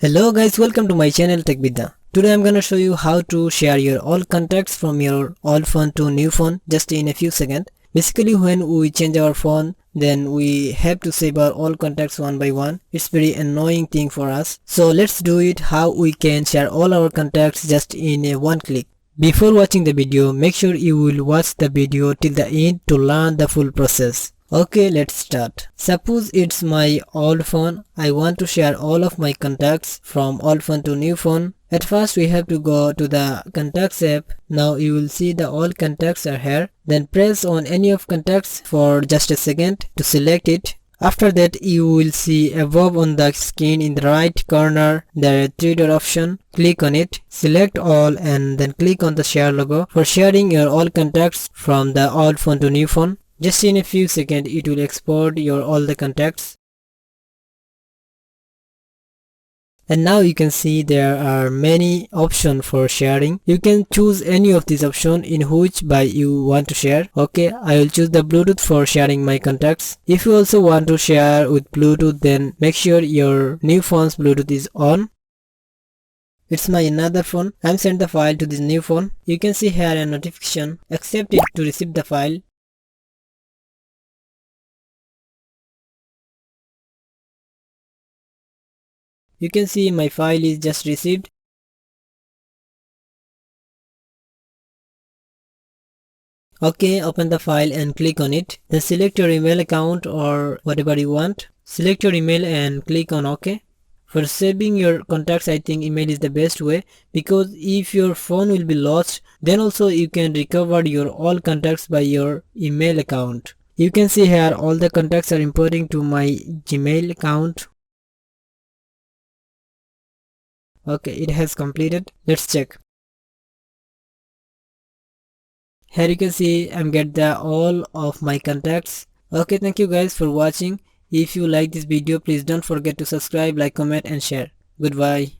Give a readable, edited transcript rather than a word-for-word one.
Hello guys, welcome to my channel Tech Bidda. Today I'm gonna show you how to share your all contacts from your old phone to new phone just in a few seconds. Basically when we change our phone, then we have to save our all contacts one by one. It's very annoying thing for us. So let's do it how we can share all our contacts just in a one click. Before watching the video, make sure you will watch the video till the end to learn the full process. Okay, let's start. Suppose it's my old phone. I want to share all of my contacts from old phone to new phone. At first we have to go to the contacts app. Now you will see the all contacts are here. Then press on any of contacts for just a second to select it. After that you will see above on the screen in the right corner there are three dot option. Click on it, select all and then click on the share logo for sharing your all contacts from the old phone to new phone. Just in a few seconds it will export your all the contacts. And now you can see there are many options for sharing. You can choose any of these options in which by you want to share. Okay, I will choose the Bluetooth for sharing my contacts. If you also want to share with Bluetooth, then make sure your new phone's Bluetooth is on. It's my another phone. I'm sent the file to this new phone. You can see here a notification. Accept it to receive the file. You can see my file is just received. Okay, open the file and click on it. Then select your email account or whatever you want. Select your email and click on OK. For saving your contacts, I think email is the best way, because if your phone will be lost, then also you can recover your all contacts by your email account. You can see here all the contacts are importing to my Gmail account. Okay, it has completed. Let's check. Here you can see I'm get the all of my contacts. Okay, thank you guys for watching. If you like this video, please don't forget to subscribe, like, comment and share. Goodbye.